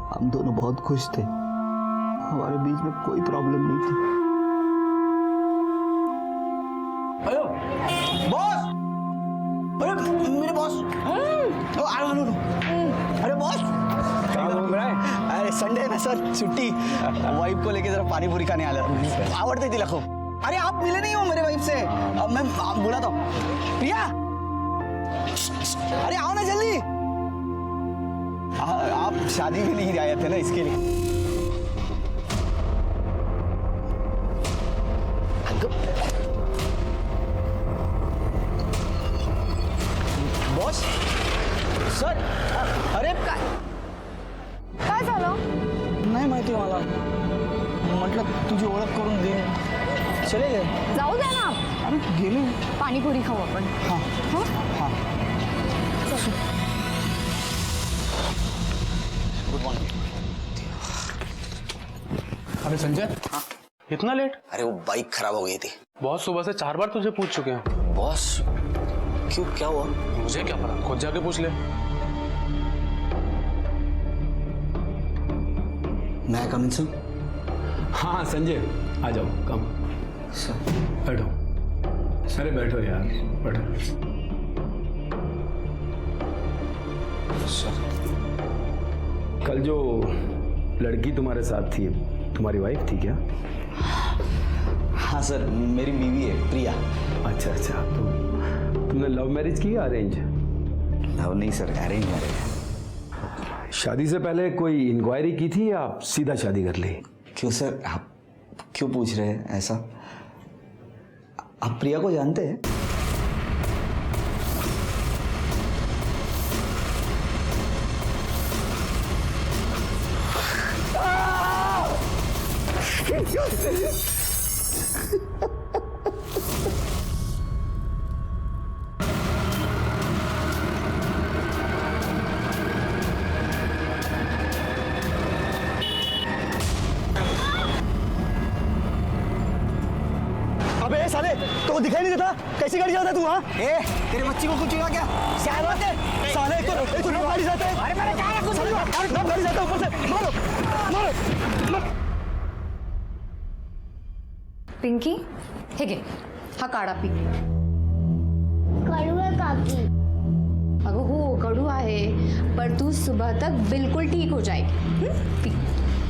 हम दोनों बहुत खुश थे, हमारे बीच में कोई प्रॉब्लम नहीं थी। हेलो बॉस, अरे मेरे बॉस, अरे बॉस क्या घूम रहा है? अरे संडे है ना सर, छुट्टी। वाइफ को लेके जरा पानी पूरी खाने आया, आवड़ते थी लखो। अरे आप मिले नहीं हो मेरे वाइफ से, मैं बोला था प्रिया, अरे आओ ना जल्दी। आप शादी में नहीं आए थे ना, इसके लिए। बॉस सर, अरे काय झालं? नाही माहिती मला, म्हटलं तुझी ओळख करून दे, चले गए। जाऊ द्या ना, अरे गेले। पाणीपुरी खाऊ आपण. हाँ हाँ, गुड मॉर्निंग। अरे संजय, हाँ इतना लेट? अरे वो बाइक खराब हो गई थी। बॉस सुबह से 4 बार तुझे पूछ चुके हैं। बॉस क्यों, क्या हुआ? मुझे क्या पता, खुद जाके पूछ ले। मैं कम इन सर? हाँ संजय, आ जाओ, कम सर। बैठो। अरे बैठो यार, बैठो। सर कल जो लड़की तुम्हारे साथ थी, तुम्हारी वाइफ थी क्या? हाँ सर, मेरी बीवी है प्रिया। अच्छा अच्छा, तो तुमने लव मैरिज की या अरेंज? लव नहीं सर, अरेंज मैरिज है। शादी से पहले कोई इंक्वायरी की थी या सीधा शादी कर ली? क्यों सर, आप क्यों पूछ रहे हैं ऐसा? आप प्रिया को जानते हैं? अबे साले, तो दिखाई नहीं देता? कैसी गाड़ी चलाता है तू? हाँ तेरे बच्ची को कुछ हुआ क्या? साले, एक तो गाड़ी चलाता है। अरे मैंने कहा कुछ गाड़ी चलाता है, ऊपर से मारो मारो। पिंकी, हे घे, हा काढा पी. कडू आहे काकी. अगं हो, कडू आहे, पर तू सुबह तक बिल्कुल ठीक हो जाएगी. पी.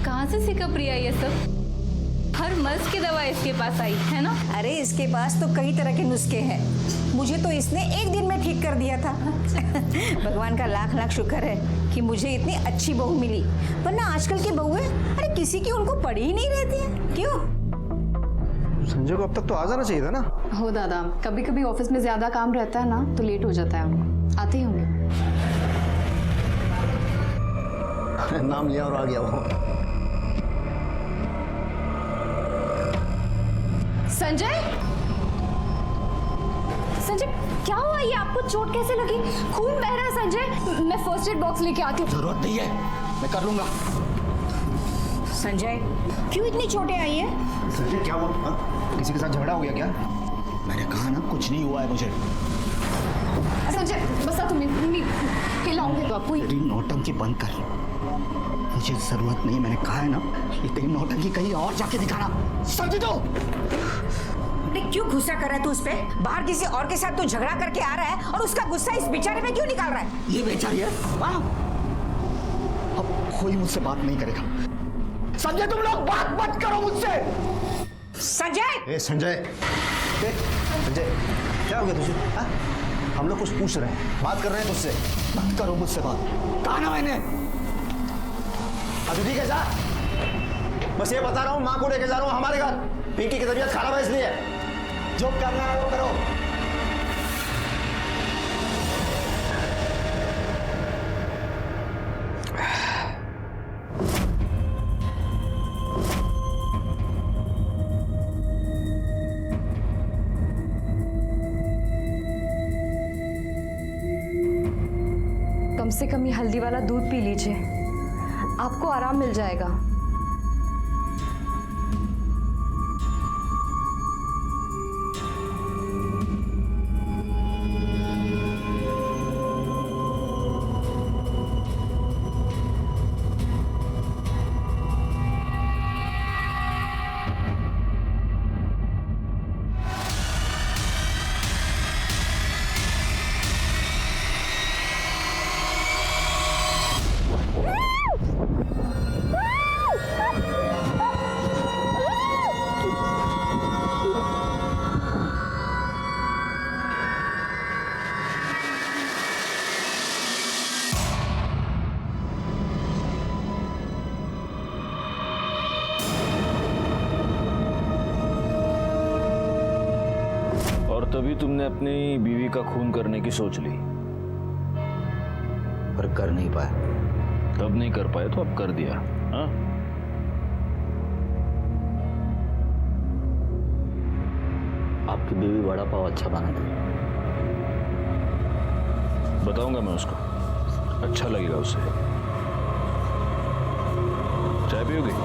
कहाँ से सीखा प्रिया ये सब? हर मर्ज की दवा इसके पास आई है ना? अरे इसके पास तो कई तरह के नुस्खे हैं, मुझे तो इसने एक दिन में ठीक कर दिया था. भगवान का लाख लाख शुक्र है कि मुझे इतनी अच्छी बहू मिली, वरना आजकल की बहुएं अरे किसी की उनको पड़ी ही नहीं रहती है. क्यों? संजय को अब तक तो आ जाना चाहिए था ना. हो दादा, कभी कभी ऑफिस में ज्यादा काम रहता है ना, तो लेट हो जाता है उनको. आते ही होंगे. नाम लिया और आ गया वो. संजय, संजय क्या हुआ? ये आपको चोट कैसे लगी? खून बह रहा है संजय. मैं फर्स्ट एड बॉक्स लेके आती हूँ. जरूरत नहीं है, मैं कर लूंगा. संजय क्यों इतनी चोटें आई है? संजय क्या हुआ? हाँ? किसी के साथ झगड़ा हो गया क्या? मैंने कहा ना कुछ नहीं हुआ है मुझे. संजय बसा, तुम्ही मी हिलाऊंगी तो आपको. तेरी नौटंकी बंद कर, मुझे जरूरत नहीं. मैंने कहा है ना, ये तेरी नौटंकी कहीं और जाके दिखाना, समझ दो. अरे क्यों गुस्सा कर रहा है तू उस पे? बाहर किसी और के साथ तू झगड़ा करके आ रहा है और उसका गुस्सा इस बेचारे में क्यों निकाल रहा है? ये बेचारी है, वाह. अब कोई मुझसे बात नहीं करेगा. संजय तुम लोग बात मत करो मुझसे. संजय! ए संजय, संजय क्या हो गया तुझे? हाँ? हम लोग कुछ पूछ रहे हैं, बात कर रहे हैं तुझसे. मत करो मुझसे बात. कहा ना मैंने. अभी ठीक है जा. बस ये बता रहा हूँ, माँ को लेके जा रहा हूँ हमारे घर. पिंकी की तबीयत खराब है इसलिए. जो करना है वो करो. कम से कम ये हल्दी वाला दूध पी लीजिए, आपको आराम मिल जाएगा. तभी तुमने अपनी बीवी का खून करने की सोच ली, पर कर नहीं पाए। तब नहीं कर पाए तो अब कर दिया। हाँ, आपकी बीवी वड़ा पाव अच्छा बनाती है। बताऊंगा मैं उसको, अच्छा लगेगा उसे। चाय पियोगी?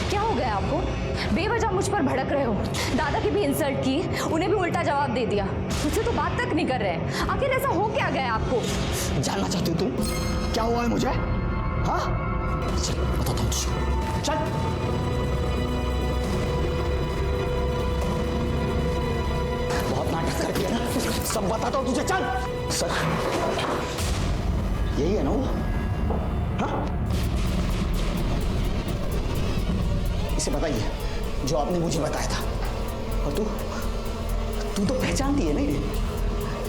क्या हो गया आपको? बेवजह मुझ पर भड़क रहे हो। दादा की भी इंसल्ट की, उन्हें भी उल्टा जवाब दे दिया। मुझसे तो बात तक नहीं कर रहे हैं। आखिर ऐसा हो क्या गया आपको? जानना चाहती हो तुम क्या हुआ है मुझे? हाँ, चल बताता हूँ तुझे। चल। बहुत नाटक कर दिया ना, सब बताता हूँ तुझे। चल। सर, यही है ना वो? हाँ, इसे बताइए जो आपने मुझे बताया था। और तू तो पहचानती है ना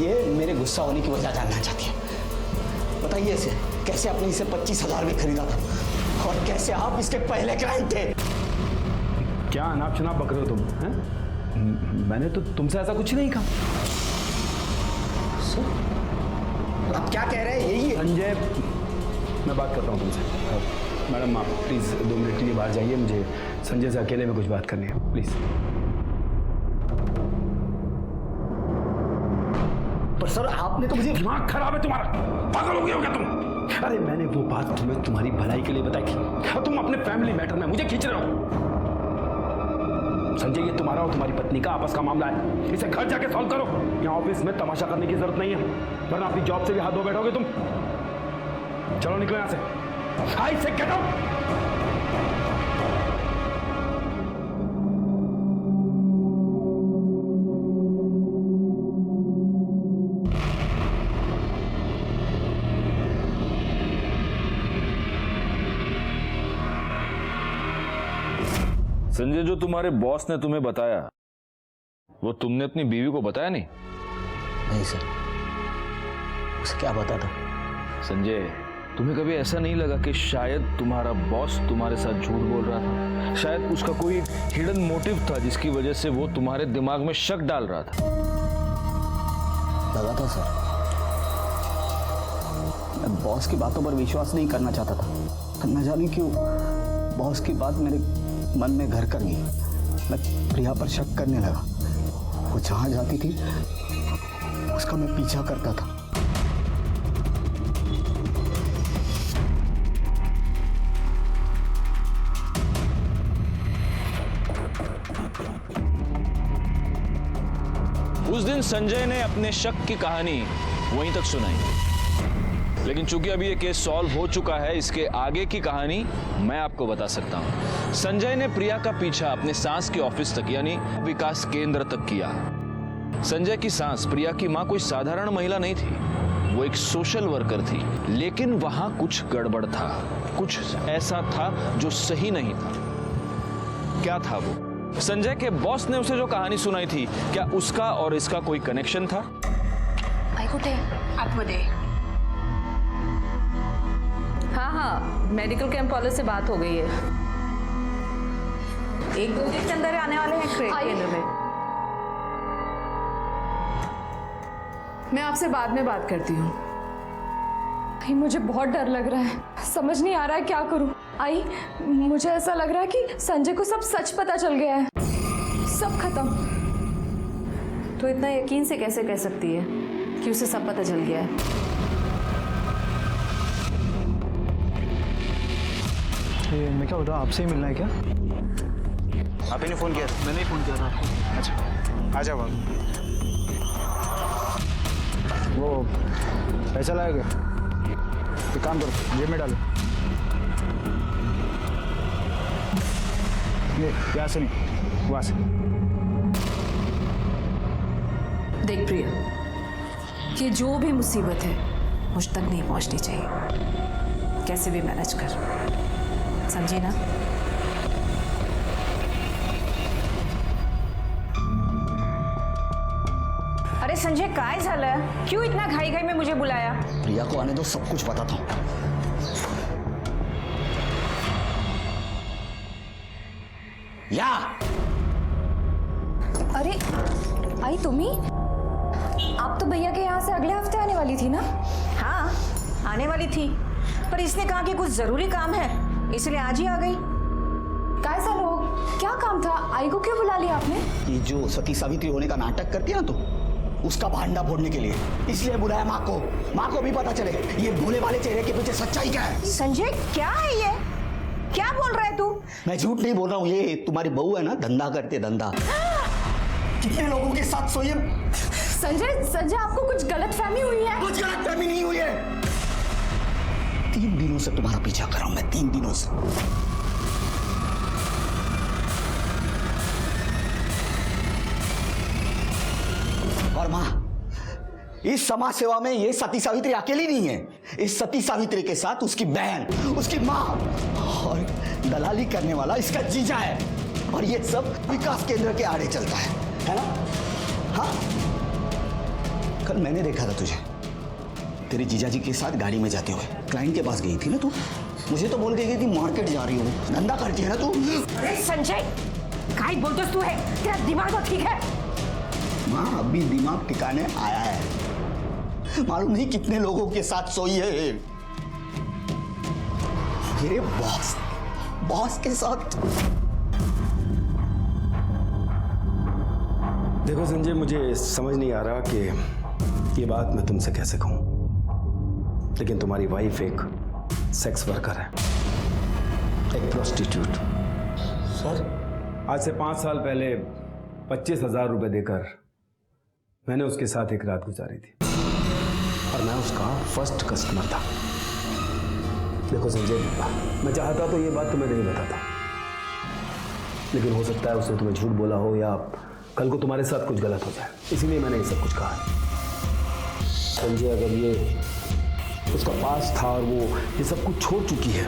ये मेरे गुस्सा होने की वजह जानना चाहती है। बताइए इसे, कैसे आपने इसे 25,000 में खरीदा था और कैसे आप इसके पहले क्लाइंट थे? क्या अनाप शनाप बक रहे हो तुम? हैं? मैंने तो तुमसे ऐसा कुछ नहीं कहा। आप क्या कह रहे हैं? यही है संजय, मैं बात करता हूँ तुमसे। मैडम आप प्लीज़ 2 मिनट के लिए बाहर जाइए, मुझे संजय से अकेले में कुछ बात करनी है, प्लीज़। पर सर आपने तो मुझे। दिमाग खराब है तुम्हारा, पागल हो गए हो क्या तुम? अरे मैंने वो बात तुम्हें तुम्हारी भलाई के लिए बताई थी और तुम अपने फैमिली मैटर में मुझे खींच रहे हो। संजय, ये तुम्हारा और तुम्हारी पत्नी का आपस का मामला है, इसे घर जाके सॉल्व करो। यहाँ ऑफिस में तमाशा करने की जरूरत नहीं है, वरना अपनी जॉब से भी हाथ धो बैठोगे तुम। चलो निकलो यहाँ से। आई से गेट आउट। संजय, जो तुम्हारे बॉस ने तुम्हें बताया वो तुमने अपनी बीवी को बताया नहीं? नहीं सर, उसे क्या पता था? संजय, तुम्हें कभी ऐसा नहीं लगा कि शायद तुम्हारा बॉस तुम्हारे साथ झूठ बोल रहा था? शायद उसका कोई हिडन मोटिव था जिसकी वजह से वो तुम्हारे दिमाग में शक डाल रहा था। लगा था सर, मैं बॉस की बातों पर विश्वास नहीं करना चाहता था। न जाने क्यों बॉस की बात मेरे मन में घर कर गई। मैं प्रिया पर शक करने लगा। वो जहां जाती थी उसका मैं पीछा करता था। उस दिन संजय ने अपने शक की कहानी वहीं तक सुनाई, लेकिन चूंकि अभी ये केस सॉल्व हो चुका है, इसके आगे की कहानी मैं आपको बता सकता हूं। संजय ने प्रिया का पीछा अपने सास के ऑफिस तक यानी विकास केंद्र तक किया। संजय की सास प्रिया की मां कोई साधारण महिला नहीं थी, वो एक सोशल वर्कर थी। लेकिन वहां कुछ गड़बड़ था, कुछ ऐसा था जो सही नहीं था। क्या था वो? संजय के बॉस ने उसे जो कहानी सुनाई थी, क्या उसका और इसका कोई कनेक्शन था? हाँ, मेडिकल कैंप वाले से बात हो गई है। 1-2 दिन के अंदर आने वाले हैं केंद्र में। मैं आपसे बाद में बात करती हूँ। आई, मुझे बहुत डर लग रहा है, समझ नहीं आ रहा है क्या करूं। आई, मुझे ऐसा लग रहा है कि संजय को सब सच पता चल गया है, सब खत्म। तो इतना यकीन से कैसे कह सकती है कि उसे सब पता चल गया है? मैं क्या बताऊँ, आपसे ही मिलना है क्या? आप ही ने फोन किया था? मैंने ही फोन किया था आपको। अच्छा, आ जाओ आप। वो पैसा लाएगा, एक काम करो जेब में डालो। ये यहाँ से नहीं, वहाँ से। देख प्रिया, ये जो भी मुसीबत है मुझ तक नहीं पहुंचनी चाहिए। कैसे भी मैनेज कर, समझी ना? अरे संजय, काय झालं? क्यों इतना घाई घाई में मुझे बुलाया? प्रिया को आने दो, सब कुछ बताता हूँ। या अरे आई तुम्ही? आप तो भैया के यहाँ से अगले हफ्ते आने वाली थी ना? हाँ, आने वाली थी, पर इसने कहा कि कुछ जरूरी काम है, इसलिए आज ही आ गई। काय सालो, क्या काम था? आई को क्यों बुला लिया आपने? ये जो सती सावित्री होने का नाटक करती है ना तू, उसका भांडा फोड़ने के लिए इसलिए बुलाया माँ को। माँ को भी पता चले ये भोले वाले चेहरे के पीछे सच्चाई क्या है। संजय, क्या है ये? क्या बोल रहा है तू? मैं झूठ नहीं बोल रहा हूँ, ये तुम्हारी बहू है ना, धंधा करते धंधा। कितने लोगों के साथ सोई है? संजय आपको कुछ गलतफहमी हुई है? कुछ गलतफहमी नहीं हुई है। 3 दिनों से तुम्हारा पीछा कर रहा हूं मैं, 3 दिनों से। और मां, इस समाज सेवा में ये सती सावित्री अकेली नहीं है। इस सती सावित्री के साथ उसकी बहन, उसकी मां और दलाली करने वाला इसका जीजा है। और ये सब विकास केंद्र के आड़े चलता है ना? हाँ, कल मैंने देखा था तुझे तेरे जीजाजी के साथ गाड़ी में जाते हुए। क्लाइंट के पास गई थी ना तू? मुझे तो बोल के गई थी मार्केट जा रही हूँ, धंधा करती है ना तू? अरे संजय, काय बोलते तू है? तेरा दिमाग तो ठीक है? माँ, अभी दिमाग ठिकाने आया है। मालूम नहीं कितने लोगों के साथ सोई है। मेरे बॉस के साथ। देखो संजय, मुझे समझ नहीं आ रहा कि ये बात मैं तुमसे कैसे कहूं, लेकिन तुम्हारी वाइफ एक सेक्स वर्कर है, एक प्रोस्टिट्यूट। सर, आज से 5 साल पहले 25,000 रुपए देकर मैंने उसके साथ एक रात गुजारी थी और मैं उसका फर्स्ट कस्टमर था। देखो संजय, मैं चाहता तो ये बात तुम्हें नहीं बताता, लेकिन हो सकता है उसने तुम्हें झूठ बोला हो या कल को तुम्हारे साथ कुछ गलत हो जाए, इसीलिए मैंने ये सब कुछ कहा। संजय, अगर ये उसका पास था और वो ये सब कुछ छोड़ चुकी है,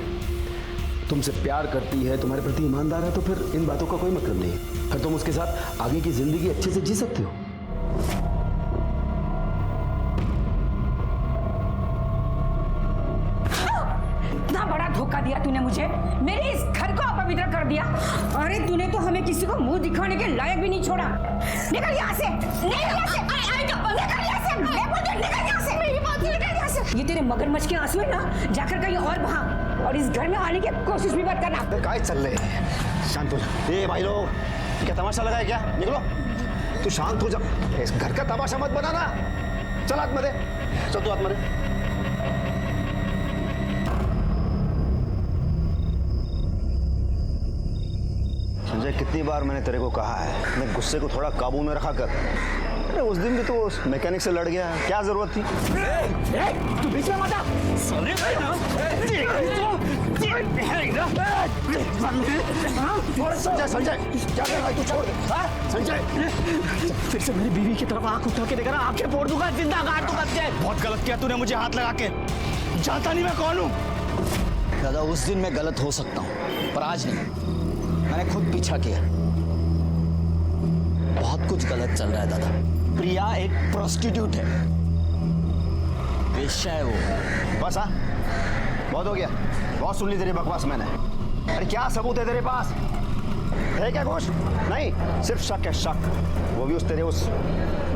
तुमसे प्यार करती है, तुम्हारे प्रति ईमानदार है, तो फिर इन बातों का कोई मतलब नहीं है। फिर तुम उसके साथ आगे की जिंदगी अच्छे से जी सकते हो। इतना बड़ा धोखा दिया तूने मुझे, मेरे इस घर को अपवित्र कर दिया। अरे तूने तो हमें किसी को मुंह दिखाने के लायक भी नहीं छोड़ा। निकल यहाँ से, निकल यहाँ से, निकल यहाँ से, मैं बोलती हूँ निकल यहाँ से, मेरी बात निकल यहाँ से। ये तेरे मगरमच्छ के आंसू है ना, जाकर कहीं और बहा, और इस घर में आने की कोशिश भी मत करना। काय चल रहे हैं? शांत हो जा। ए भाई लोग, क्या तमाशा लगा है क्या? निकलो, तू शांत हो जा। इस घर का तमाशा मत बनाना। चल आतमध्ये, चल तू आतमध्ये। संजय, कितनी बार मैंने तेरे को कहा है, अपने गुस्से को थोड़ा काबू में रखा कर। अरे उस दिन भी तो उस मैकेनिक से लड़ गया, क्या जरूरत थी? तू बीच में मत आ। संजय, संजय, क्या कर रहा है तू? छोड़ दे। संजय, फिर से मेरी बीवी की तरफ आंख उठा के देखा ना, आंखें फोड़ दूंगा, जिंदा गाड़ दूंगा तुझे। बहुत गलत किया तूने मुझे हाथ लगा के। जानता नहीं मैं कौन हूँ। दादा, उस दिन मैं गलत हो सकता हूँ, पर आज नहीं। मैंने खुद पीछा किया। बहुत कुछ गलत चल रहा है दादा। प्रिया एक प्रोस्टिट्यूट है, वेश्या है वो। बस हाँ, बहुत हो गया, बहुत सुन ली तेरी बकवास मैंने। अरे क्या सबूत है तेरे पास? है क्या कुछ? नहीं, सिर्फ शक है, शक। वो भी उस तेरे उस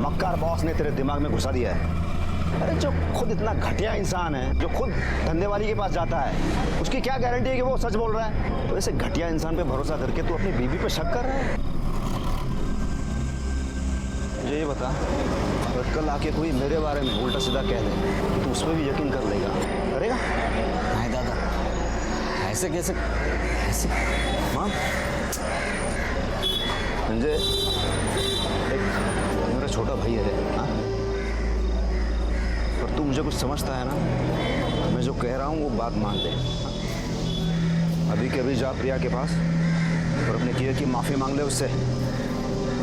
मक्कार बॉस ने तेरे दिमाग में घुसा दिया है। अरे जो खुद इतना घटिया इंसान है, जो खुद धंधे वाली के पास जाता है, उसकी क्या गारंटी है कि वो सच बोल रहा है? तो ऐसे घटिया इंसान पे भरोसा करके तू अपनी बीवी पे शक कर रहा है? मुझे ये बता, अगर कल आके कोई मेरे बारे में उल्टा सीधा कह दे, तो उस पर भी यकीन कर लेगा? करेगा? नहीं दादा, ऐसे कैसे? ऐसे मां, संजय एक मेरा छोटा भाई है रे, हाँ? पर तू मुझे कुछ समझता है ना? मैं जो कह रहा हूँ वो बात मान ले। हाँ? अभी के अभी जा प्रिया के पास और अपने किए की माफ़ी मांग ले उससे,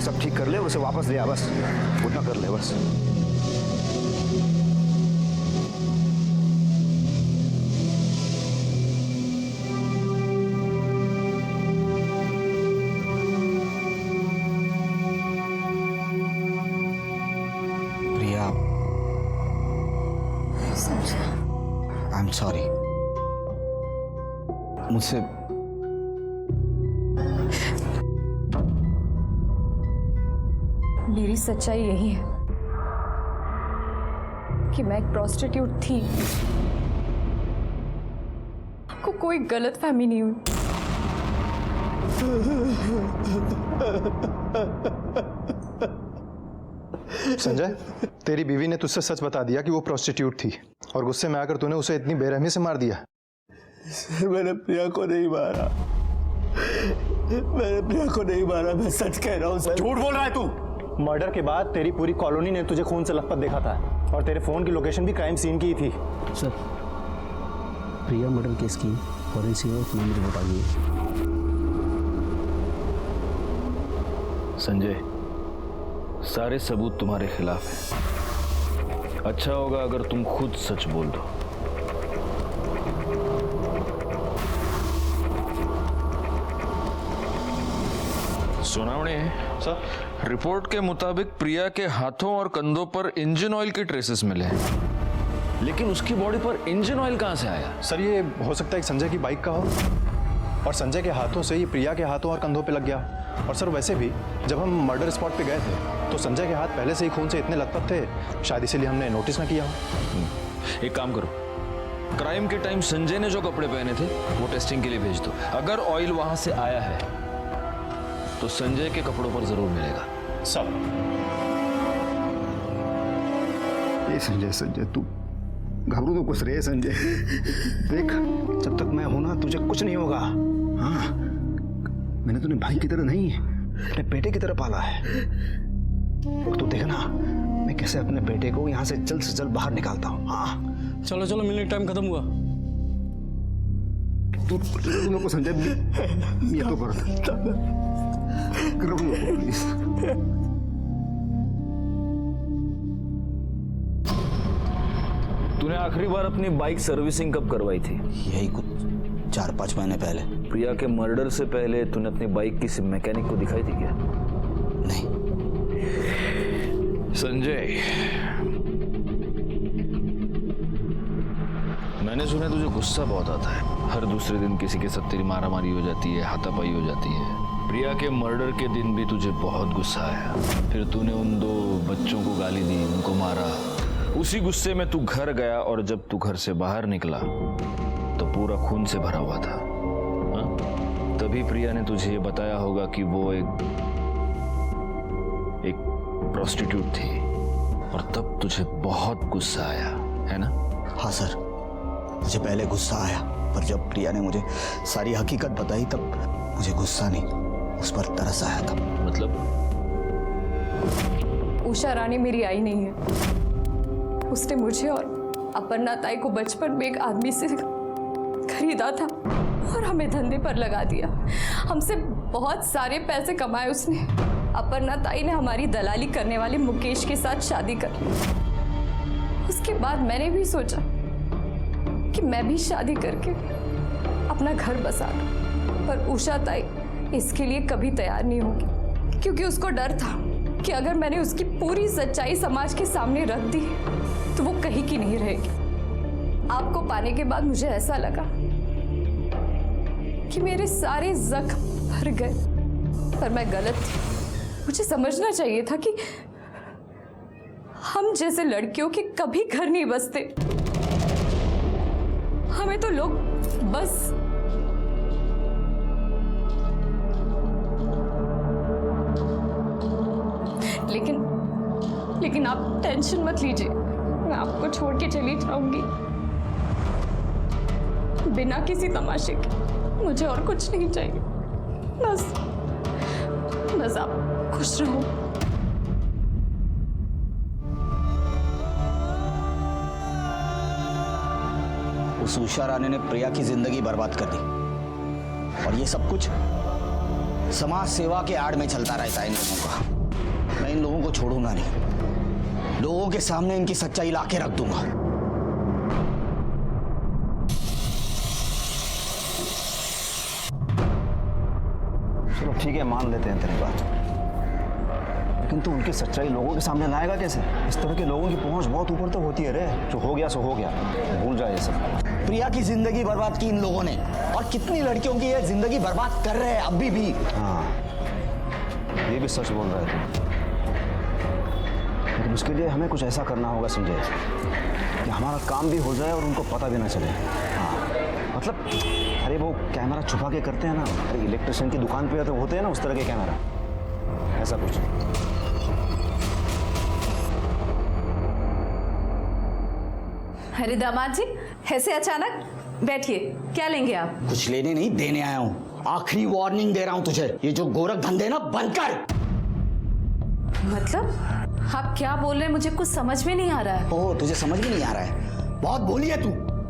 सब ठीक कर ले, उसे वापस ले आ, बस उतना कर ले बस। I'm sorry. मुझसे मेरी सच्चाई यही है कि मैं एक प्रोस्टिट्यूट थी। आपको कोई गलतफहमी नहीं हुई। संजय, तेरी बीवी ने तुझसे सच बता दिया कि वो प्रोस्टिट्यूट थी और गुस्से में आकर तूने उसे इतनी बेरहमी से मार दिया। सर, मैंने प्रिया को नहीं मारा। मैंने प्रिया को नहीं मारा, मैं सच कह रहा हूँ सर। झूठ बोल रहा है तू। मर्डर के बाद तेरी पूरी कॉलोनी ने तुझे खून से लथपथ देखा था और तेरे फोन की लोकेशन भी क्राइम सीन की थी। सर, प्रिया मर्डर केस की फॉरेंसिक मुझे बताइए। संजय, सारे सबूत तुम्हारे खिलाफ हैं। अच्छा होगा अगर तुम खुद सच बोल दो। सुनावणे सर, रिपोर्ट के मुताबिक प्रिया के हाथों और कंधों पर इंजन ऑयल के ट्रेसेस मिले हैं, लेकिन उसकी बॉडी पर इंजन ऑयल कहां से आया? सर ये हो सकता है कि संजय की बाइक का हो और संजय के हाथों से ये प्रिया के हाथों और कंधों पे लग गया। और सर वैसे भी जब हम मर्डर स्पॉट पे गए थे तो संजय के हाथ पहले से ही खून से इतने लथपथ थे, शायद इसीलिए हमने नोटिस ना किया हो। एक काम करो, क्राइम के टाइम संजय ने जो कपड़े पहने थे वो टेस्टिंग के लिए भेज दो। अगर ऑयल वहां से आया है तो संजय के कपड़ों पर जरूर मिलेगा। सब ये संजय तू घबरू तो कुछ रहे संजय। देख, जब तक मैं हूं ना तुझे कुछ नहीं होगा। हाँ, मैंने तुझे भाई की तरह नहीं अपने बेटे की तरह पाला है। और तू देख ना मैं कैसे अपने बेटे को यहाँ से जल्द बाहर निकालता हूँ। हाँ चलो चलो, मिलने का टाइम खत्म हुआ। तू लोग को संजय ये तो कर प्लीज। तूने आखिरी बार अपनी बाइक सर्विसिंग कब करवाई थी? यही कुछ 4-5 महीने पहले। प्रिया के मर्डर से पहले तूने अपनी बाइक किसी मैकेनिक को दिखाई थी क्या? नहीं। संजय, मैंने सुना तुझे गुस्सा बहुत आता है। हर दूसरे दिन किसी के साथ तेरी मारामारी हो जाती है, हाथापाई हो जाती है। प्रिया के मर्डर के दिन भी तुझे बहुत गुस्सा आया। फिर तूने उन 2 बच्चों को गाली दी, उनको मारा। उसी गुस्से में तू घर गया और जब तू घर से बाहर निकला तो पूरा खून से भरा हुआ था। हा? तभी प्रिया ने तुझे ये बताया होगा कि वो एक प्रोस्टिट्यूट थी और तब तुझे बहुत गुस्सा आया, है ना? हाँ सर, मुझे पहले गुस्सा आया, पर जब प्रिया ने मुझे सारी हकीकत बताई तब मुझे गुस्सा नहीं, उस पर तरस आया था। मतलब? उषा रानी मेरी आई नहीं है। उसने मुझे और अपर्णा ताई को बचपन में एक आदमी से खरीदा था और हमें धंधे पर लगा दिया। हमसे बहुत सारे पैसे कमाए उसने। अपर्णा ताई ने हमारी दलाली करने वाले मुकेश के साथ शादी कर ली। उसके बाद मैंने भी सोचा कि मैं भी शादी करके अपना घर बसा लूं, पर उषा ताई इसके लिए कभी तैयार नहीं होगी, क्योंकि उसको डर था कि अगर मैंने उसकी पूरी सच्चाई समाज के सामने रख दी तो वो कहीं की नहीं रहेगी। आपको पाने के बाद मुझे ऐसा लगा कि मेरे सारे जख्म भर गए, पर मैं गलत थी। मुझे समझना चाहिए था कि हम जैसे लड़कियों के कभी घर नहीं बसते। हमें तो लोग बस लेकिन आप टेंशन मत लीजिए, मैं आपको छोड़ के चली जाऊंगी बिना किसी तमाशे के। मुझे और कुछ नहीं चाहिए, बस आप खुश रहो। उस उषा रानी ने प्रिया की जिंदगी बर्बाद कर दी और ये सब कुछ समाज सेवा के आड़ में चलता रहता है इन लोगों का। मैं इन लोगों को छोड़ूंगा नहीं, लोगों के सामने इनकी सच्चाई लाके रख दूंगा। चलो ठीक है, मान लेते हैं तेरी बात, लेकिन तू उनकी सच्चाई लोगों के सामने लाएगा कैसे? इस तरह के लोगों की पहुंच बहुत ऊपर तक होती है रे। जो हो गया सो हो गया, भूल जाए ये सब। प्रिया की जिंदगी बर्बाद की इन लोगों ने, और कितनी लड़कियों की ये जिंदगी बर्बाद कर रहे हैं अभी भी। हाँ, ये भी सच बोल रहा है तू। लेकिन उसके लिए हमें कुछ ऐसा करना होगा संजय कि हमारा काम भी हो जाए और उनको पता भी ना चले। हाँ, मतलब अरे वो कैमरा छुपा के करते हैं ना, अरे इलेक्ट्रिशियन की दुकान पे तो होते हैं ना उस तरह के कैमरा, ऐसा कुछ। अरे दामाद जी, ऐसे अचानक? बैठिए, क्या लेंगे आप? कुछ लेने नहीं देने आया हूँ। आखिरी वार्निंग दे रहा हूँ तुझे, ये जो गोरख धंधे ना बंद कर। मतलब आप क्या बोल रहे हैं, मुझे कुछ समझ में नहीं आ रहा है। ओह, तुझे समझ में नहीं आ रहा है? बहुत बोली है तू।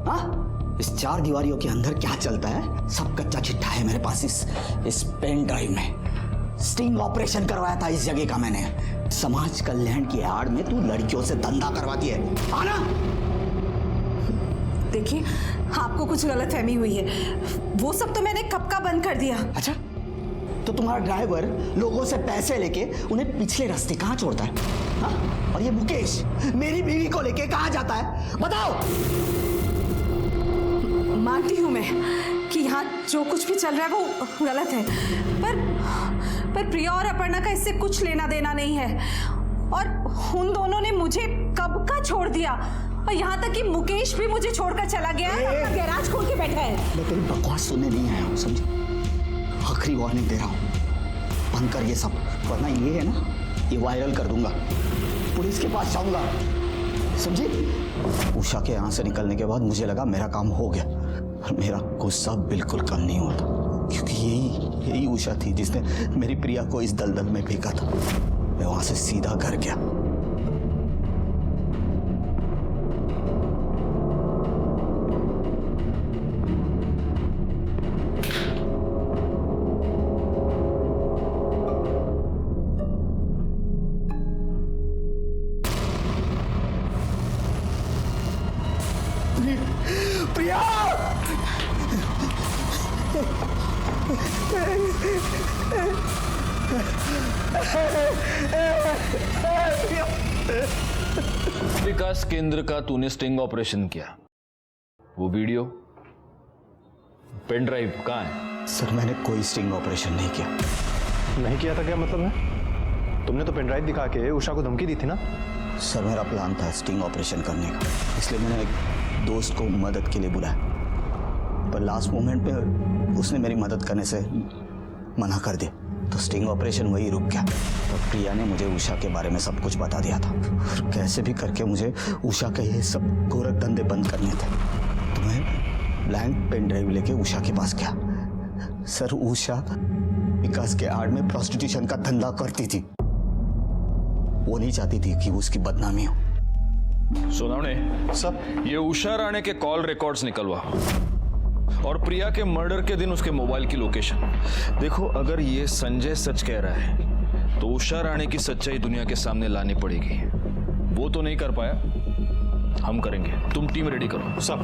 हाँ, इस 4 दीवारियों के अंदर क्या चलता है सब कच्चा चिट्ठा है मेरे पास। इस पेन ड्राइव में स्टिंग ऑपरेशन करवाया था इस जगह का मैंने। समाज कल्याण की आड़ में तू लड़कियों से धंधा करवाती है, आना। देखिए, आपको कुछ गलतफहमी हुई है। वो सब तो मैंने कब का बंद कर दिया। अच्छा, तो तुम्हारा ड्राइवर लोगों से पैसे लेके उन्हें पिछले रास्ते कहाँ छोड़ता है? हाँ? और ये मुकेश मेरी बीवी को लेके कहाँ जाता है, बताओ। मानती हूँ मैं कि यहाँ जो कुछ भी चल रहा है वो गलत है, पर प्रिया और अपर्णा का इससे कुछ लेना देना नहीं है। और उन दोनों ने मुझे कब का छोड़ दिया, और यहाँ तक कि मुकेश भी मुझे छोड़कर चला गया है, अपना गैराज खोल के बैठा है। मैं तेरी बकवास सुनने नहीं आया हूँ, समझे? आखिरी वार्निंग दे रहा हूँ, बंद कर ये सब, वरना ये है ना, ये वायरल कर दूंगा, पुलिस के पास जाऊंगा, समझे? उषा के यहाँ से निकलने के बाद मुझे लगा मेरा काम हो गया, और मेरा गुस्सा बिल्कुल कम नहीं होता, क्योंकि यही उषा थी जिसने मेरी प्रिया को इस दलदल में फेंका था। मैं वहां से सीधा घर गया। प्रिया! विकास केंद्र का तूने स्टिंग ऑपरेशन किया, वो वीडियो पेन ड्राइव कहाँ है? सर, मैंने कोई स्टिंग ऑपरेशन नहीं किया। नहीं किया था क्या मतलब है? तुमने तो पेन ड्राइव दिखा के उषा को धमकी दी थी ना? सर, मेरा प्लान था स्टिंग ऑपरेशन करने का, इसलिए मैंने एक दोस्त को मदद के लिए बुलाया, पर लास्ट मोमेंट पे उसने मेरी मदद करने से मना कर दिया, तो स्टिंग ऑपरेशन वही रुक गया। तो प्रिया ने मुझे उषा के बारे में सब कुछ बता दिया था, और कैसे भी करके मुझे उषा के ये सब गोरख धंधे बंद करने थे। तो मैं ब्लैंक पेन ड्राइव लेके उषा के पास गया। सर, उषा विकास के आड़ में प्रोस्टिट्यूशन का धंधा करती थी, वो नहीं चाहती थी कि उसकी बदनामी हो। सोनावणे, सब ये उषा राणे के कॉल रिकॉर्ड्स निकलवा, और प्रिया के मर्डर के दिन उसके मोबाइल की लोकेशन देखो। अगर ये संजय सच कह रहा है तो उषा राणे की सच्चाई दुनिया के सामने लानी पड़ेगी। वो तो नहीं कर पाया, हम करेंगे। तुम टीम रेडी करो। सब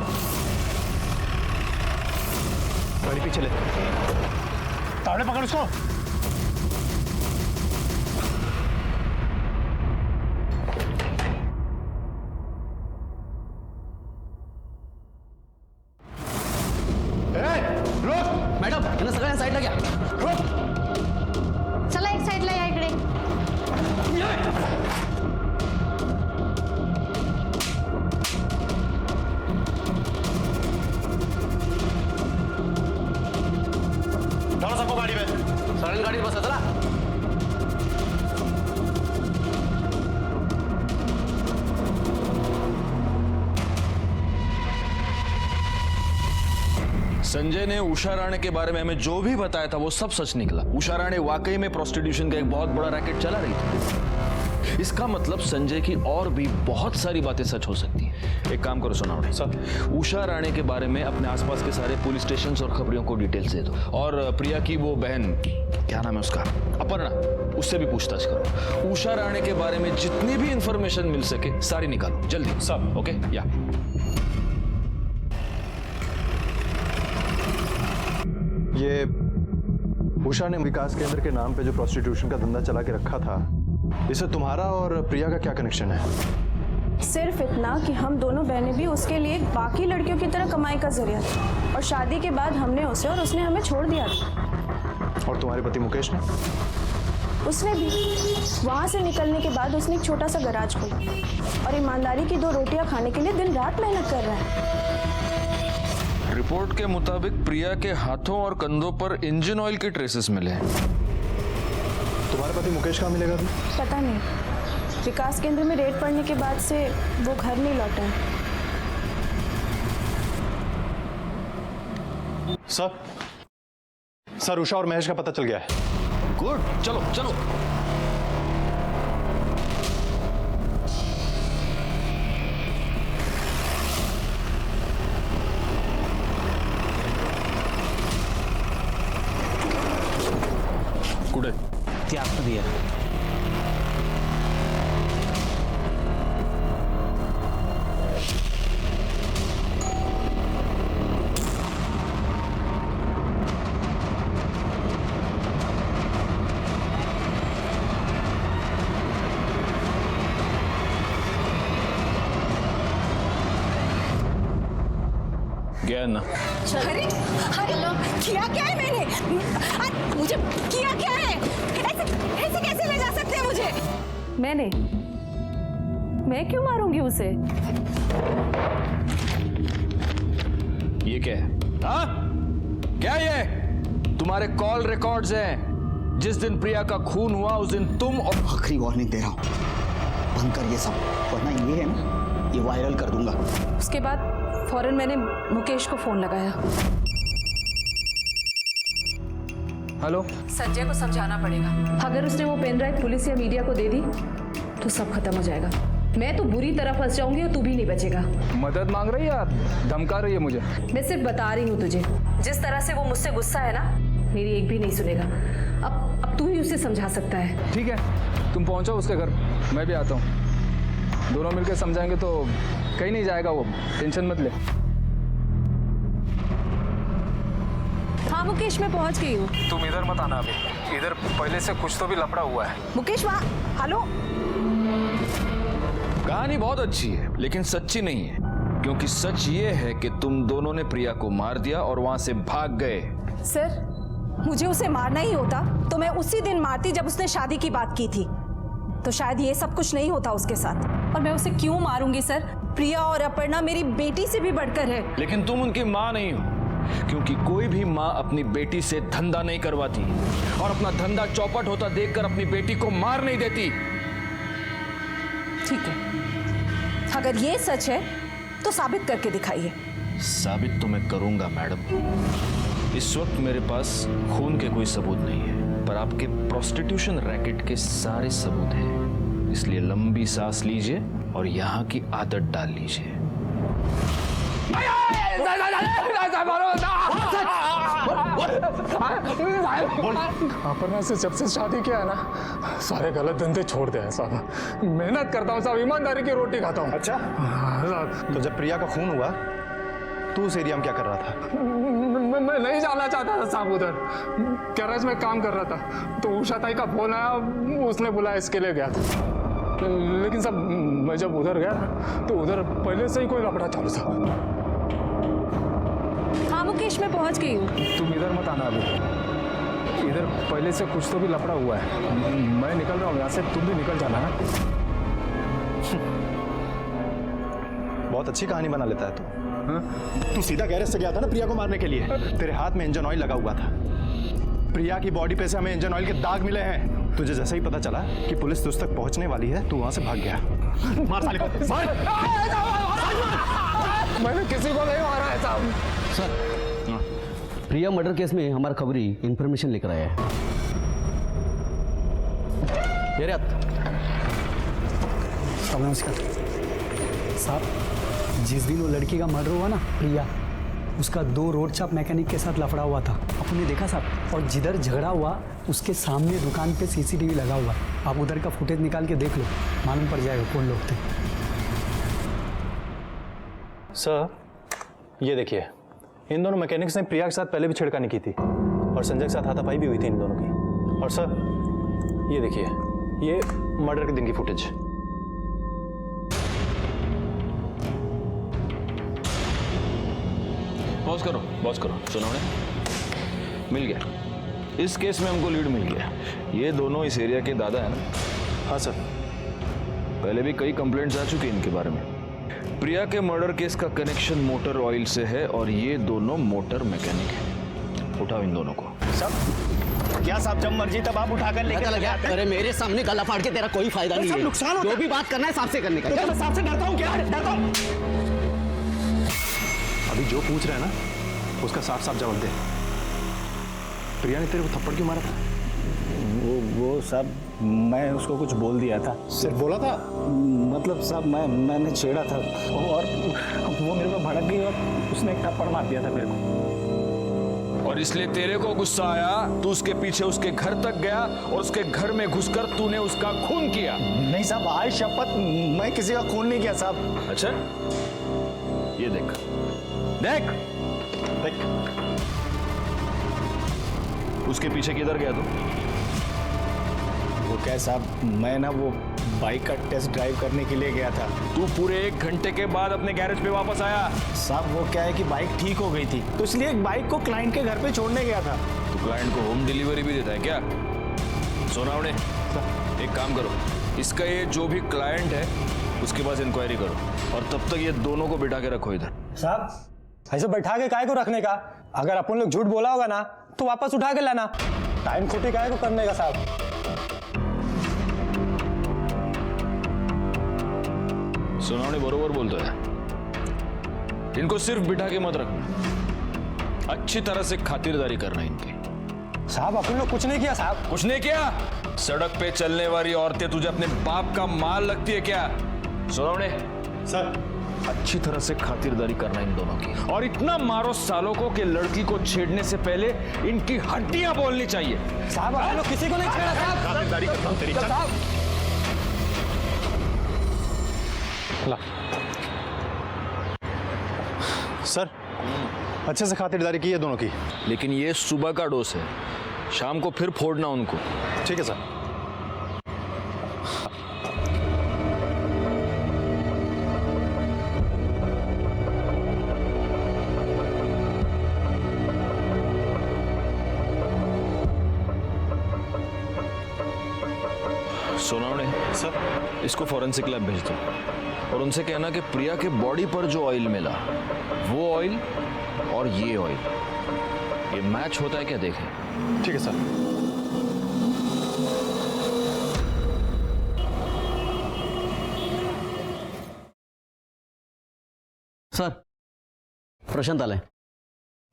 गाड़ी पीछे ले, तावड़े पकड़ उसको। मॅडम, यांना सगळ्यांना साईडला घ्या. चला एक साईडला या इकडे. डालो सबको गाड़ी में. सगळ्यांनी गाडीत बसा चला. संजय ने उषा राणे के बारे में हमें जो भी बताया था वो सब सच निकला। उषा राणे वाकई में प्रोस्टिट्यूशन का एक बहुत बड़ा रैकेट चला रही थी। इसका मतलब संजय की और भी बहुत सारी बातें सच हो सकती हैं। एक काम करो सोनावणे, सर उषा राणे के बारे में अपने आसपास के सारे पुलिस स्टेशन और खबरियों को डिटेल्स दे दो, और प्रिया की वो बहन, क्या नाम है उसका, अपर्णा, उससे भी पूछताछ करो। उषा राणे के बारे में जितनी भी इंफॉर्मेशन मिल सके सारी निकालो जल्दी। सब ओके? या ये उषा ने विकास केंद्र के नाम पे जो प्रोस्टिट्यूशन का धंधा चला के रखा था, इससे तुम्हारा और प्रिया का क्या कनेक्शन है? सिर्फ इतना कि हम दोनों बहनें भी उसके लिए बाकी लड़कियों की तरह कमाई का जरिया थी, और शादी के बाद हमने उसे और उसने हमें छोड़ दिया था। और तुम्हारे पति मुकेश ने? उसने भी वहाँ से निकलने के बाद उसने एक छोटा सा गराज खोला और ईमानदारी की 2 रोटियां खाने के लिए दिन रात मेहनत कर रहा है। रिपोर्ट के मुताबिक प्रिया के हाथों और कंधों पर इंजन ऑयल के ट्रेसेस मिले हैं। तुम्हारे पति मुकेश कहाँ मिलेगा अभी? पता नहीं, विकास केंद्र में रेड पड़ने के बाद से वो घर नहीं लौटा है। सर उषा और महेश का पता चल गया है। गुड, चलो चलो। कुठे? त्याग दिया। गया ना? अरे किया क्या है मैंने? मुझे किया क्या है? ऐसे कैसे ले जा सकते हैं मुझे? मैं क्यों मारूंगी उसे? ये क्या है? हाँ? क्या ये? तुम्हारे कॉल रिकॉर्ड्स हैं। जिस दिन प्रिया का खून हुआ उस दिन तुम और... आखिरी वार्निंग दे रहा हूँ, बंद कर ये सब, वरना ये है ना, ये वायरल कर दूंगा। उसके बाद फौरन मैंने मुकेश को फोन लगाया। हेलो। संजय को समझाना पड़ेगा, अगर उसने वो पेन ड्राइव पुलिस या मीडिया को दे दी तो सब खत्म हो जाएगा। मैं तो बुरी तरह फंस जाऊंगी और तू भी नहीं बचेगा। मदद मांग रही है या धमका रही है मुझे? मैं सिर्फ बता रही हूँ तुझे, जिस तरह से वो मुझसे गुस्सा है ना, मेरी एक भी नहीं सुनेगा। अब तू ही उसे समझा सकता है। ठीक है, तुम पहुंचो उसके घर, मैं भी आता हूँ। दोनों मिलकर समझाएंगे तो कहीं नहीं जाएगा वो, टेंशन मत ले। हाँ मुकेश, मैं पहुंच गई हूँ। तुम इधर मत आना अभी, इधर पहले से कुछ तो भी लफड़ा हुआ है। मुकेश वहाँ, हेलो। कहानी बहुत अच्छी है लेकिन सच्ची नहीं है, क्योंकि सच ये है कि तुम दोनों ने प्रिया को मार दिया और वहां से भाग गए। सर, मुझे उसे मारना ही होता तो मैं उसी दिन मारती जब उसने शादी की बात की थी, तो शायद ये सब कुछ नहीं होता उसके साथ। और मैं उसे क्यों मारूंगी सर? प्रिया और अपर्णा मेरी बेटी से भी बढ़कर है। लेकिन तुम उनकी माँ नहीं हो, क्योंकि कोई भी माँ अपनी बेटी से धंधा नहीं करवाती और अपना धंधा चौपट होता देखकर अपनी बेटी को मार नहीं देती। ठीक है, अगर ये सच है तो साबित करके दिखाइए। साबित तो मैं करूंगा मैडम। इस वक्त मेरे पास खून के कोई सबूत नहीं है, पर आपके प्रोस्टिट्यूशन रैकेट के सारे सबूत हैं। इसलिए लंबी सांस लीजिए और यहाँ की आदत डाल लीजिए। अपर्णा से जब से शादी किया है ना, सारे गलत धंधे छोड़ दिया है साहब। मेहनत करता हूँ साहब, ईमानदारी की रोटी खाता हूँ। अच्छा, तो जब प्रिया का खून हुआ तू उस एरिया में क्या कर रहा था? मैं नहीं जाना चाहता था साहब उधर, गैरेज में काम कर रहा था, तो उषा ताई का फोन आया, उसने बुलाया, इसके लिए गया था। लेकिन साहब मैं जब उधर गया तो उधर पहले से ही कोई लफड़ा चालू था। हाँ मुकेश, मैं पहुंच गई हूँ। तुम इधर मत आना अभी, इधर पहले से कुछ तो भी लफड़ा हुआ है। मैं निकल रहा हूँ यहाँ से, तुम भी निकल जाना है। बहुत अच्छी कहानी बना लेता है तू। तू सीधा गैरेज से गया था ना प्रिया को मारने के लिए। तेरे हाथ में इंजन ऑयल लगा हुआ था। प्रिया की बॉडी पे से हमें इंजन ऑयल के दाग मिले हैं। तुझे जैसे ही पता चला कि पुलिस तुझ तक पहुंचने वाली है, तू वहां से भाग गया। मार साले को, मार। मैंने किसी को नहीं मारा है साहब। सर, प्रिया मर्डर केस में हमारा खबरी इंफॉर्मेशन लेकर आया है। नमस्कार साहब, जिस दिन वो लड़की का मर्डर हुआ ना, प्रिया, उसका 2 रोड चाप मैकेनिक के साथ लफड़ा हुआ था। आपने देखा साहब? और जिधर झगड़ा हुआ उसके सामने दुकान पे सीसीटीवी लगा हुआ। आप उधर का फुटेज निकाल के देख लो, मालूम पड़ जाएगा कौन लोग थे। सर, ये देखिए, इन दोनों मैकेनिक्स ने प्रिया के साथ पहले भी छेड़खानी की थी और संजय के साथ हाथापाई भी हुई थी इन दोनों की। और सर, ये देखिए, ये मर्डर के दिन की फुटेज। पॉज करो सुनो ने मिल गया। इस केस में हमको लीड मिल गया। ये दोनों इस एरिया के दादा है ना? हाँ सर। पहले भी कई कंप्लेंट्स आ चुके हैं इनके बारे में। प्रिया के मर्डर केस का कनेक्शन मोटर ऑयल से है और ये दोनों मोटर मैकेनिक हैं। उठाओ इन दोनों को। सब क्या साहब, जब मर्जी तब आप उठा कर लेकर चले आते हैं। अरे मेरे सामने गला फाड़ के तेरा कोई फायदा नहीं है। नुकसान जो भी बात करना है साफ से करने का। मैं साफ से डरता हूँ क्या? डरता हूँ। अभी जो पूछ रहे हैं ना उसका साफ साफ जवाब दे। प्रिया ने तेरे को थप्पड़ क्यों मारा था? वो साहब मैं उसको कुछ बोल दिया था। सिर्फ बोला था? मतलब साहब मैंने छेड़ा था और वो मेरे को भड़क गई और उसने एक थप्पड़ मार दिया था मेरे को। और इसलिए तेरे को गुस्सा आया, तू उसके पीछे उसके घर तक गया और उसके घर में घुसकर तूने उसका खून किया। नहीं साहब, आज शपथ मैं किसी का खून नहीं किया साहब। अच्छा, ये देख देख देख, उसके पीछे किधर गया तू? वो क्या साहब, मैं ना वो बाइक का टेस्ट ड्राइव करने के लिए गया था। तू पूरे 1 घंटे के बाद अपने गैरेज पे वापस आया। साहब वो क्या है कि बाइक ठीक हो गई थी तो इसलिए एक बाइक को क्लाइंट के घर पे छोड़ने गया था। तू क्लाइंट को होम डिलीवरी भी देता है क्या? सोनावड़े, एक काम करो, इसका ये जो भी क्लाइंट है उसके पास इंक्वायरी करो और तब तक ये दोनों को बिठा के रखो इधर। साहब ऐसे बैठा के काहे को रखने का? अगर अपन लोग झूठ बोला होगा ना तो वापस उठा के लाना। टाइम खोटी काहे को करने का साहब? सोनावड़े बरोबर बोलता है। इनको सिर्फ बिठा के मत रखना, अच्छी तरह से खातिरदारी करना इनकी। साहब अपन लोग कुछ नहीं किया साहब। कुछ नहीं किया? सड़क पे चलने वाली औरतें तुझे अपने बाप का माल लगती है क्या? सोनावड़े सर, अच्छी तरह से खातिरदारी करना इन दोनों की, और इतना मारो सालों को कि लड़की को छेड़ने से पहले इनकी हड्डियां बोलनी चाहिए। साहब अपन लोग किसी को नहीं छेड़ा साहब। खातिरदारी करता हूं तेरी। सर अच्छे से खातिरदारी की है दोनों की। लेकिन ये सुबह का डोज है, शाम को फिर फोड़ना उनको। ठीक है सर। सोनावड़े सर, इसको फॉरेंसिक लैब भेज दो और उनसे कहना कि प्रिया के बॉडी पर जो ऑयल मिला वो ऑयल और ये ऑयल, ये मैच होता है क्या देखें। ठीक है सर। सर प्रशांत आले।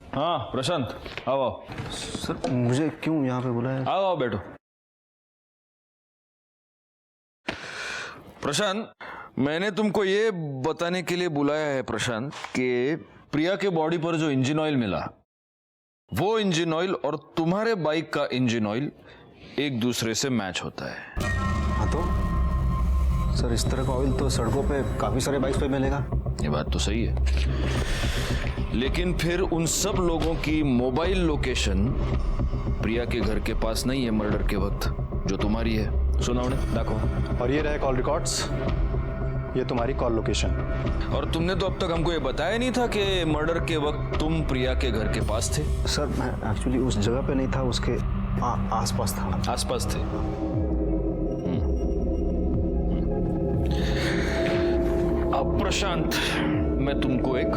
हाँ प्रशांत, आओ आओ। सर मुझे क्यों यहाँ पे बुलाया? आओ आओ बैठो। प्रशांत, मैंने तुमको ये बताने के लिए बुलाया है प्रशांत कि प्रिया के बॉडी पर जो इंजन ऑयल मिला वो इंजन ऑयल और तुम्हारे बाइक का इंजन ऑयल एक दूसरे से मैच होता है। हाँ तो सर इस तरह का ऑयल तो सड़कों पे काफी सारे बाइक्स पे मिलेगा। ये बात तो सही है, लेकिन फिर उन सब लोगों की मोबाइल लोकेशन प्रिया के घर के पास नहीं है मर्डर के वक्त, जो तुम्हारी है। सुनाओ देखो। और ये रहे कॉल रिकॉर्ड्स, ये तुम्हारी कॉल लोकेशन। और तुमने तो अब तक हमको ये बताया नहीं था कि मर्डर के वक्त तुम प्रिया के घर के पास थे। सर मैं एक्चुअली उस जगह पे नहीं था, उसके आसपास था। आसपास थे। अब प्रशांत, मैं तुमको एक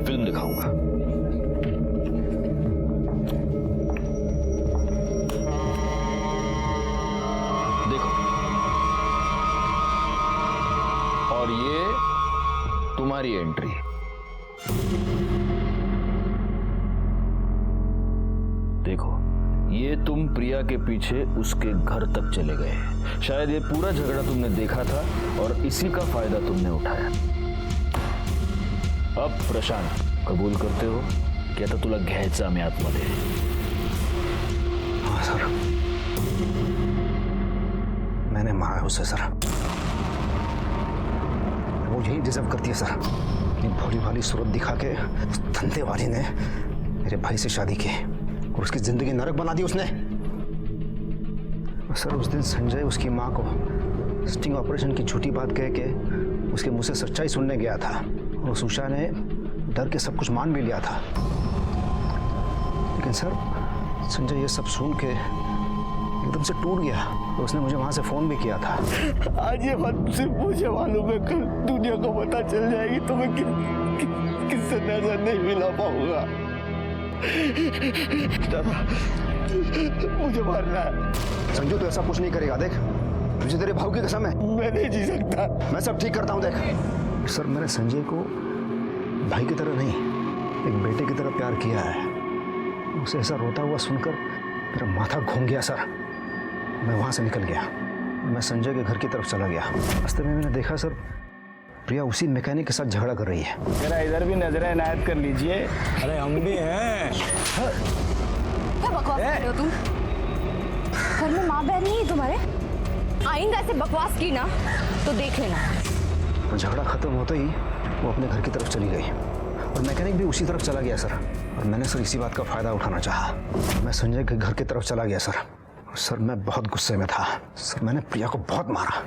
फिल्म दिखाऊंगा। देखो, और ये तुम्हारी एंट्री। देखो, ये तुम प्रिया के पीछे उसके घर तक चले गए। शायद ये पूरा झगड़ा तुमने देखा था और इसी का फायदा तुमने उठाया। अब प्रशांत, कबूल करते हो की आता तुला घ्यायचं आम्ही आतमध्ये? हाँ सर, मैंने मारा है उसे सर। वो यही डिजर्व करती है सर। अपनी भोली भाली सूरत दिखा के उस धंधे वाली ने मेरे भाई से शादी की और उसकी जिंदगी नरक बना दी उसने। सर उस दिन संजय उसकी माँ को स्टिंग ऑपरेशन की झूठी बात कह के उसके मुंह से सच्चाई सुनने गया था और उस उषा ने डर के सब कुछ मान भी लिया था, लेकिन सर संजय ये सब सुन के एकदम से टूट गया। तो उसने मुझे वहां से फोन भी किया था। आज ये बात सिर्फ मुझे मालूम है, कल दुनिया को पता चल जाएगी तो मैं किससे नजर नहीं मिला पाऊंगा। मुझे मारना है। संजू तो ऐसा कुछ नहीं करेगा, देख मुझे तेरे भाव की कसम है। मैं नहीं जी सकता। मैं सब ठीक करता हूँ, देख। सर मैंने संजय को भाई की तरह नहीं, एक बेटे की तरह प्यार किया है। उसे ऐसा रोता हुआ सुनकर मेरा माथा घूम गया सर। मैं वहां से निकल गया, मैं संजय के घर की तरफ चला गया। रास्ते में मैंने देखा सर प्रिया उसी मैकेनिक के साथ झगड़ा कर रही है। जरा इधर भी नजर इनायत कर लीजिए। अरे हम भी हैं। क्या बकवास कर रहे हो तुम? घर में माँ बहन नहीं है तुम्हारे? आइंदा ऐसे बकवास की ना तो देख लेना। झगड़ा खत्म होते ही वो अपने घर की तरफ चली गई और मैकेनिक भी उसी तरफ चला गया सर। और मैंने सर इसी बात का फायदा उठाना चाहा। मैं संजय के घर की तरफ चला गया सर। सर मैं बहुत गुस्से में था सर, मैंने प्रिया को बहुत मारा।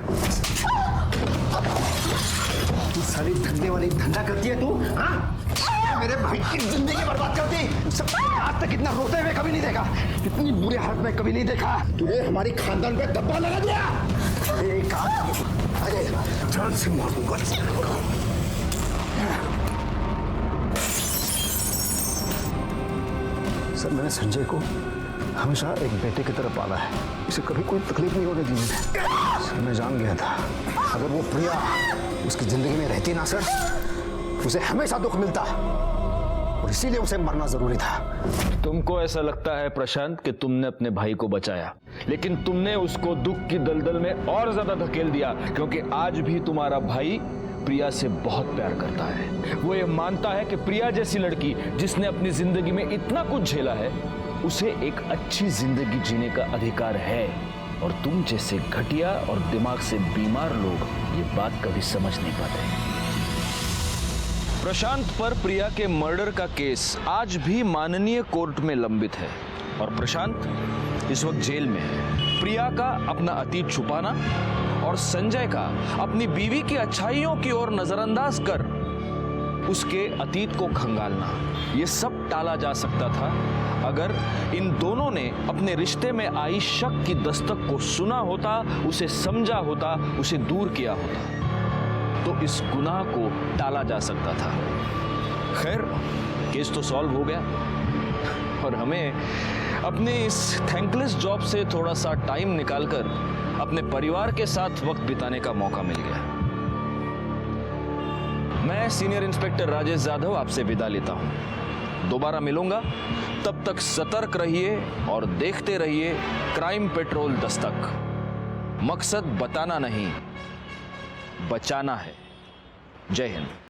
तू सारी धंधे वाली धंधा करती है तू, हाँ? मेरे भाई की जिंदगी बर्बाद करती। सब आज तक इतना रोते हुए कभी नहीं देखा, इतनी बुरी हालत में कभी नहीं देखा। तूने हमारी खानदान पे धब्बा लगा दिया। एक अजय जान से मार दूंगा। सर मैंने संजय को हमेशा एक बेटे की तरह पाला है, इसे कभी कोई तकलीफ नहीं होने दी मैंने। सर मैं जान गया था अगर वो प्रिया उसकी जिंदगी में रहती ना सर, उसे हमेशा दुख मिलता और इसीलिए उसे मरना जरूरी था। तुमको ऐसा लगता है प्रशांत कि तुमने अपने भाई को बचाया, लेकिन तुमने उसको दुख की दलदल में और ज्यादा धकेल दिया, क्योंकि आज भी तुम्हारा भाई प्रिया से बहुत प्यार करता है। वो ये मानता है कि प्रिया जैसी लड़की जिसने अपनी जिंदगी में इतना कुछ झेला है, उसे एक अच्छी जिंदगी जीने का अधिकार है। और तुम जैसे घटिया और दिमाग से बीमार लोग ये बात कभी समझ नहीं पाते। प्रशांत पर प्रिया के मर्डर का केस आज भी माननीय कोर्ट में लंबित है और प्रशांत इस वक्त जेल में है। प्रिया का अपना अतीत छुपाना और संजय का अपनी बीवी की अच्छाइयों की ओर नजरअंदाज कर उसके अतीत को खंगालना, ये सब टाला जा सकता था अगर इन दोनों ने अपने रिश्ते में आई शक की दस्तक को सुना होता, उसे समझा होता, उसे दूर किया होता, तो इस गुनाह को टाला जा सकता था। खैर केस तो सॉल्व हो गया और हमें अपने इस थैंकलेस जॉब से थोड़ा सा टाइम निकालकर अपने परिवार के साथ वक्त बिताने का मौका मिल गया। मैं सीनियर इंस्पेक्टर राजेश यादव आपसे विदा लेता हूं। दोबारा मिलूंगा, तब तक सतर्क रहिए और देखते रहिए क्राइम पेट्रोल दस्तक। मकसद बताना नहीं, बचाना है। जय हिंद।